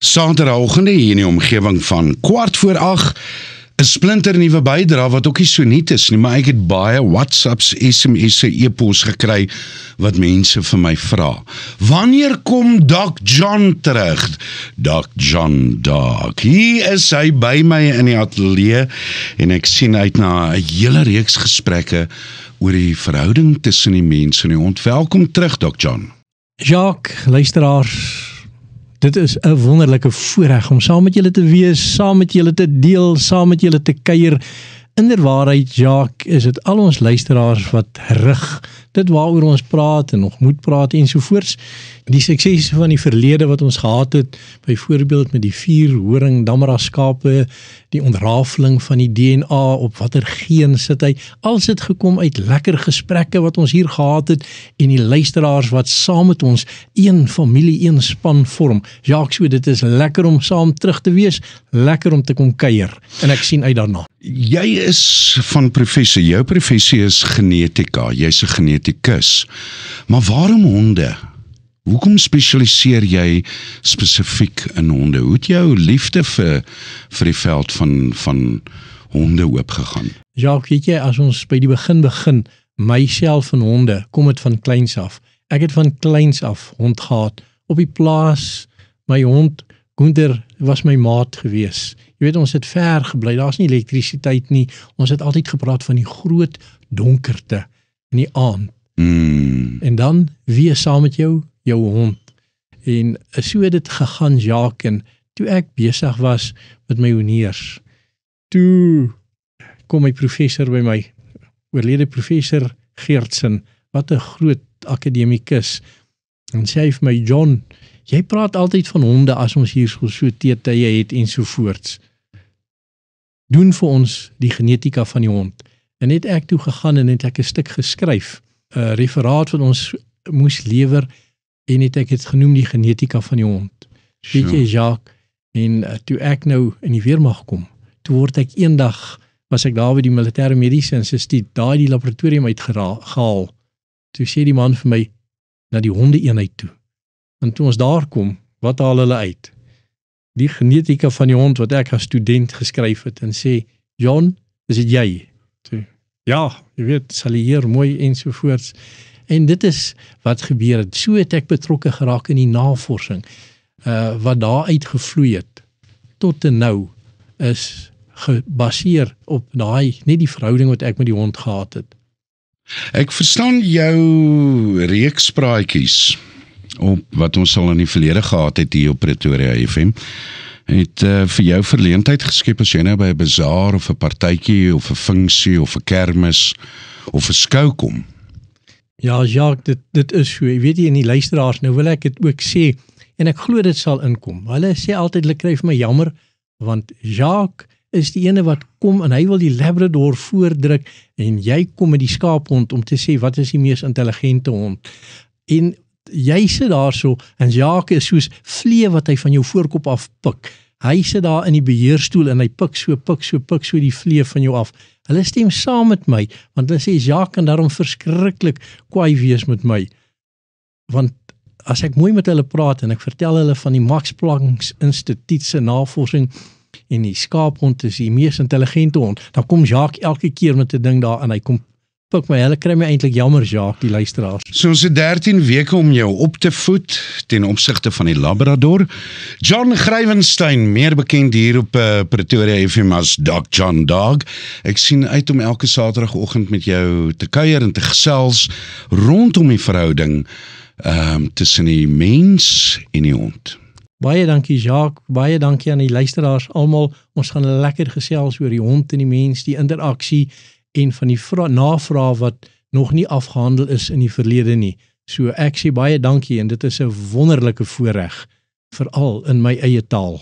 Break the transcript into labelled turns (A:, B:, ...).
A: Saterdagoggende hier in die omgewing van 7:15, 'n splinternuwe bydra wat ook nie so nuut is nie, maar ek het baie WhatsApps, SMS'e, e-pos gekry wat mense vir my vra. Wanneer kom Doc John terug? Doc John Doc. Hier is hy by my in die ateljee en ek sien uit na 'n hele reeks gesprekke oor die verhouding tussen die mens en die hond. Welkom terug, Doc John.
B: Jacques, luisteraars, dit is 'n wonderlike voorreg om saam met julle te wees, saam met julle te deel, saam met julle te kuier. Inderwaarheid, Jacques, is dit al ons luisteraars wat rig dit waaroor ons praat en nog moet praat ensovoorts. Die suksese van die verlede wat ons gehad het, byvoorbeeld met die 4 horing Damara skape, die ontrafeling van die DNA, op watter geen sit hy, als het gekom uit lekker gesprekke wat ons hier gehad het, en die luisteraars wat saam met ons een familie, een span vorm. Jacques, so dit is lekker om saam terug te wees, lekker om te kom kuier, en ek sien uit daarna.
A: Jy is van professie, jou professie is genetika, jy's 'n genetikus, maar waarom honde? Hoekom spesialiseer jy spesifiek in honde? Hoe het jou liefde vir die veld van honde oopgegaan?
B: Jacques, weet jy, as ons by die begin, myself en honde, kom het van kleins af. Ek het van kleins af hond gehad. Op die plaas, my hond, Gunther, was my maat gewees. Jy weet, ons het ver gebly, daar is nie elektrisiteit nie, ons het altyd gepraat van die groot donkerte in die aand. En dan, wie is saam met jou? Jou hond. En so het dit gegaan, Jacques, en toe ek besig was met my honeurs, toe kom my professor by my, oorlede professor Geertsen, wat 'n groot akademikus, en sê hy vir my, John, jy praat altyd van honde as ons hier so teetye het ensovoorts. Doen vir ons die genetika van die hond. En het ek toe gegaan en het ek 'n stuk geskryf, 'n referaat wat ons moes lewer, en het ek het genoem die genetika van die hond. Weet jy, Jacques, en toe ek nou in die weermag kom, toe word ek eendag, was ek daar by die militêre mediese instituut, daar die laboratorium uitgehaal. Toe sê die man vir my, na die honde-eenheid toe. En toe ons daar kom, wat haal hulle uit? Die genetika van die hond wat ek as student geskryf het, en sê, John, is dit jy? Toe, ja, jy weet, salieer mooi ensovoorts. En dit is wat gebeur het. So het ek betrokke geraak in die navorsing, wat daar uitgevloei het, tot en nou, is gebaseer op net die verhouding wat ek met die hond gehad het.
A: Ek verstaan jou reeks praatjies, op wat ons al in die verlede gehad het hier op Pretoria FM, het vir jou verleentheid geskep as jy nou by 'n bazaar, of 'n partytjie, of 'n funksie, of 'n kermis, of 'n skou kom.
B: Ja, Jacques, dit is so, jy weet jy, in die luisteraars, nou wil ek het ook sê, en ek glo dit sal inkom. Hulle sê altyd, hulle kry vir my jammer, want Jacques is die ene wat kom, en hy wil die Labrador voordruk, en jy kom met die skaaphond, om te sê, wat is die mees intelligente hond? En jy sit daar so, en Jacques is soos vlee wat hy van jou voorkop af pik. Hy sit daar in die beheerstoel, en hy pik so die vlee van jou af. Hulle stem saam met my, want hulle sê, Jacques kan daarom verskriklik kwaai wees met my. Want as ek mooi met hulle praat, en ek vertel hulle van die Max Planck Instituut se navorsing, en die skaaphond is die mees intelligente hond, dan kom Jacques elke keer met 'n ding daar, en hy kom pik my, hulle kry my eintlik jammer, Jacques, die luisteraars.
A: So ons het 13 weke om jou op te voed, ten opsigte van die Labrador. John Grywenstein, meer bekend hier op Pretoria FM as Doc John Dog. Ek sien uit om elke Saterdagoggend met jou te kuier en te gesels, rondom die verhouding, tussen die mens en die hond.
B: Baie dankie, Jacques, baie dankie aan die luisteraars almal. Ons gaan lekker gesels oor die hond en die mens, die interaksie, en van die navraag wat nog nie afgehandel is in die verlede nie. So ek sê baie dankie, en dit is 'n wonderlike voorreg, veral in my eie taal.